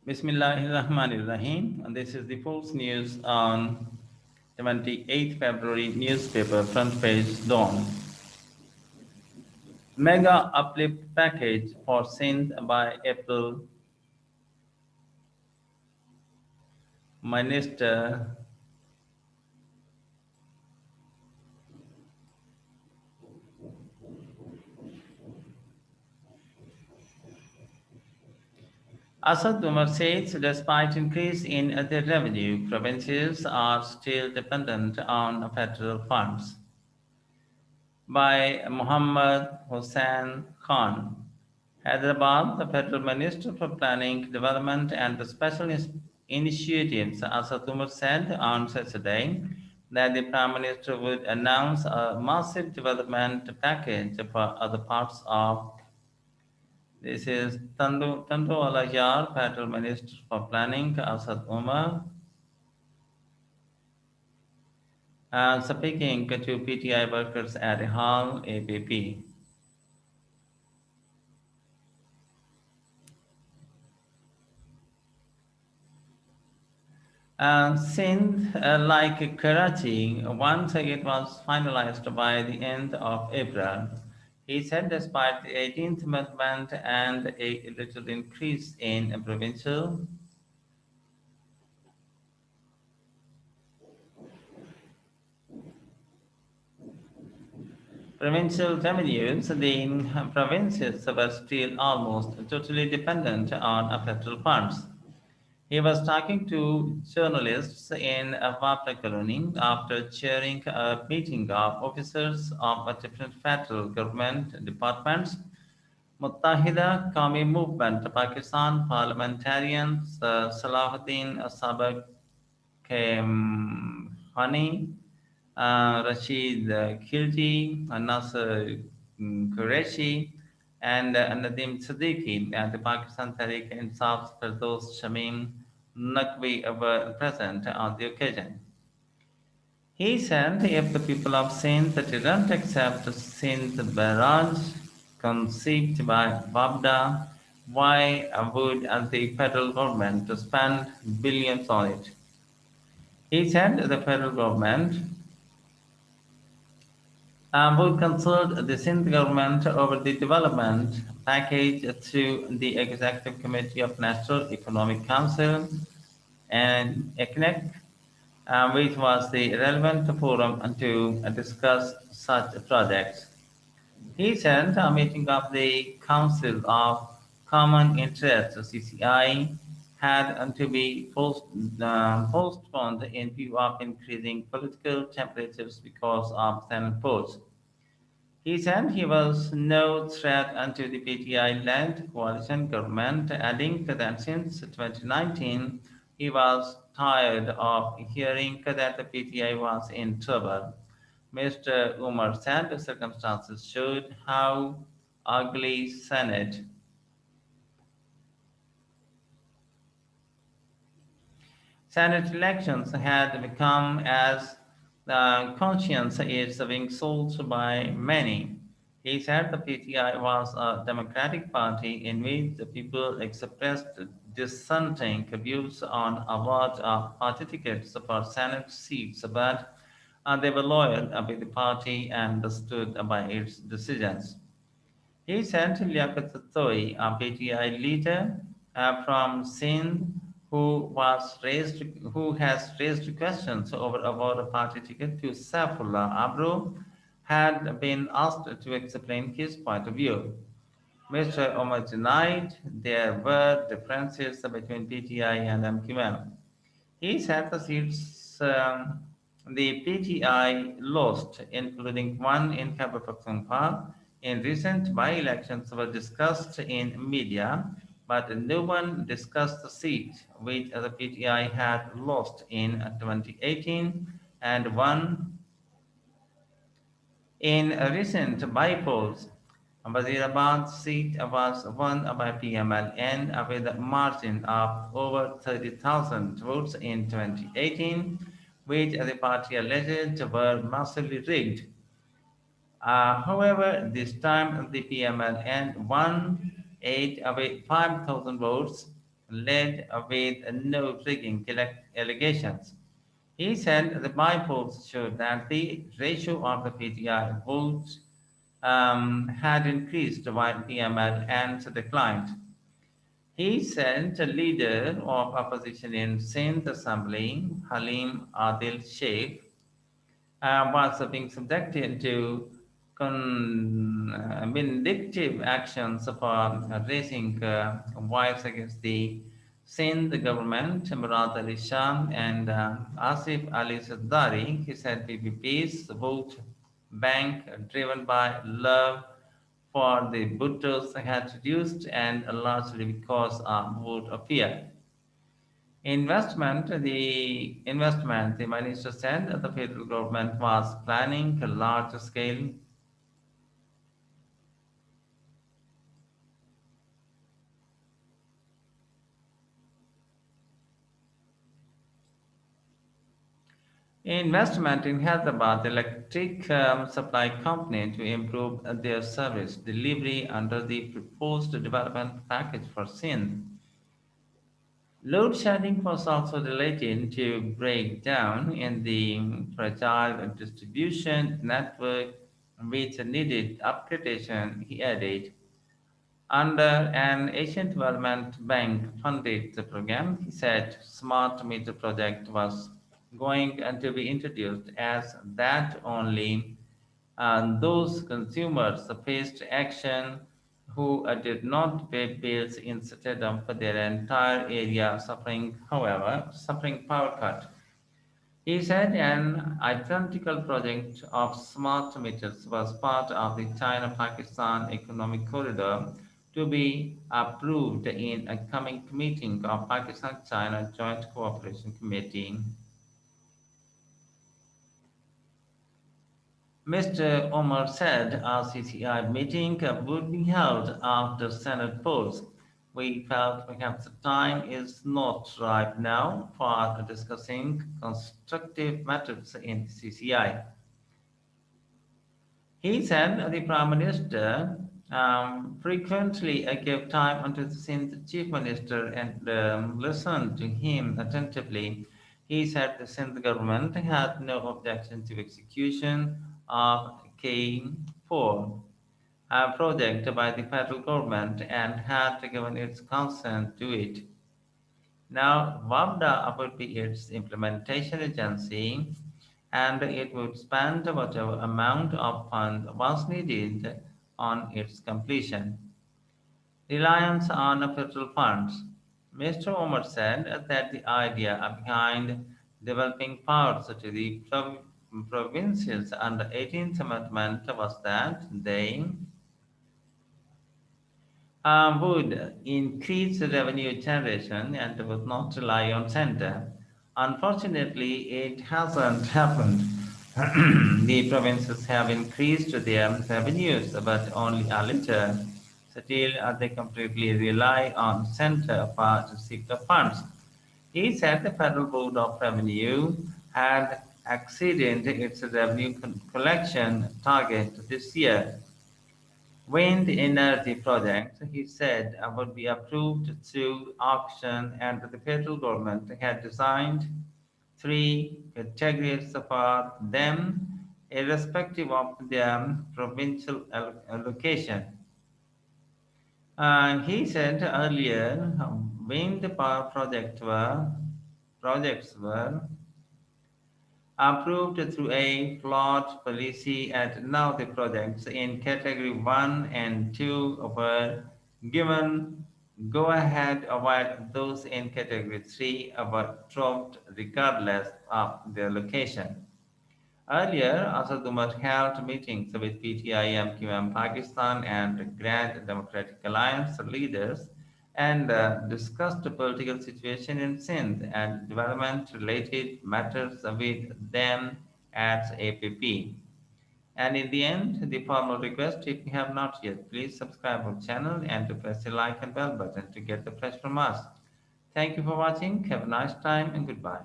Bismillahirrahmanirrahim. And this is the Pulse News on 28th February newspaper front page dawn. Mega uplift package for Sindh by April. Minister Asad Umar says despite increase in their revenue, provinces are still dependent on federal funds. By Muhammad Hussain Khan. Hyderabad, the Federal Minister for Planning, Development and Special Initiatives, Asad Umar said on Saturday that the Prime Minister would announce a massive development package for other parts of. This is Tandu Alayar, Federal Minister for Planning, Asad Umar, speaking to PTI workers at Hall, APP. Sindh, like Karachi, once it was finalized by the end of April, he said despite the 18th Amendment and a little increase in provincial revenues, the provinces were still almost totally dependent on federal funds. He was talking to journalists in Vapna colony after chairing a meeting of officers of different federal government departments. Muttahida Qawmi Movement, Pakistan parliamentarians Salahuddin Sabak Khani, Rashid Khilji, Nasser Qureshi, and Nadim Siddiqui, and the Pakistan Tehreek Insaf's Firdaus Shamim Naqvi were present on the occasion. He said if the people of Sindh didn't accept Sindh barrage conceived by Babda, why would the federal government spend billions on it? He said the federal government would consult the Sindh government over the development package through the Executive Committee of National Economic Council and ECNEC, which was the relevant forum to discuss such projects. He said a meeting of the Council of Common Interest (CCI) had to be postponed in view of increasing political temperatures because of Senate votes. He said he was no threat unto the PTI-led coalition government, adding that since 2019 he was tired of hearing that the PTI was in trouble. Mr. Umar said the circumstances showed how ugly Senate elections had become as the conscience is being sold by many. He said the PTI was a democratic party in which the people expressed dissenting views on award of party tickets for Senate seats, but they were loyal with the party and stood by its decisions. He sent Liaquat Toi, a PTI leader from Sindh, who has raised questions over a party ticket to Saifullah Abro, had been asked to explain his point of view. Mr. Omar denied there were differences between PTI and MQM. He said the seats the PTI lost, including one in Khyber Pakhtunkhwa, in recent by-elections were discussed in media, but no one discussed the seat which the PTI had lost in 2018 and won in recent by-polls. Wazirabad seat was won by PMLN with a margin of over 30,000 votes in 2018, which the party alleged were massively rigged. However, this time the PMLN won 8 with 5,000 votes, led with no rigging allegations. He said the polls showed that the ratio of the PTI votes had increased while PML and declined. He sent a leader of opposition in Sindh Assembly, Halim Adil Sheikh, was being subjected to vindictive actions for raising voice against the Sindh government, Murad Ali Shah and Asif Ali Sardari. He said PPP's vote bank, driven by love for the Bhuttos, had reduced and largely because of vote of fear. The minister said that the federal government was planning a large-scale investment in Hyderabad Electric Supply Company to improve their service delivery under the proposed development package for Sindh. Load shedding was also related to breakdown in the fragile distribution network, which needed upgradation, he added. Under an Asian Development Bank funded program, he said smart meter project was going to be introduced as that only those consumers faced action who did not pay bills instead of their entire area suffering power cut. He said an identical project of smart meters was part of the China-Pakistan Economic Corridor to be approved in a coming meeting of Pakistan-China Joint Cooperation Committee. Mr. Omar said a CCI meeting would be held after Senate polls. We felt perhaps the time is not right now for discussing constructive methods in the CCI. He said the Prime Minister frequently gave time unto the Sindh Chief Minister and listened to him attentively. He said the Sindh government had no objection to execution of K4 project by the federal government and had given its consent to it. Now, WAPDA would be its implementation agency, and it would spend whatever amount of fund was needed on its completion. Reliance on federal funds. Mr. Omar said that the idea behind developing parts to the provinces under 18th Amendment was that they would increase the revenue generation and would not rely on center. Unfortunately, it hasn't happened. The provinces have increased their revenues, but only a little. Still, they completely rely on center for receipt of funds. He said the Federal Board of Revenue had exceeded its revenue collection target this year. Wind energy projects, he said, would be approved through auction, and the federal government had designed three categories for them, irrespective of their provincial allocation. He said earlier, wind power projects were approved through a flawed policy, and now the projects in category 1 and 2 were given go ahead, while those in category 3 were dropped regardless of their location. Earlier, Asad Umar held meetings with PTI, MQM Pakistan, and Grand Democratic Alliance leaders and discussed the political situation in Sindh and development-related matters with them as APP. And in the end, the formal request, if you have not yet, please subscribe our channel and to press the like and bell button to get the fresh from us. Thank you for watching. Have a nice time and goodbye.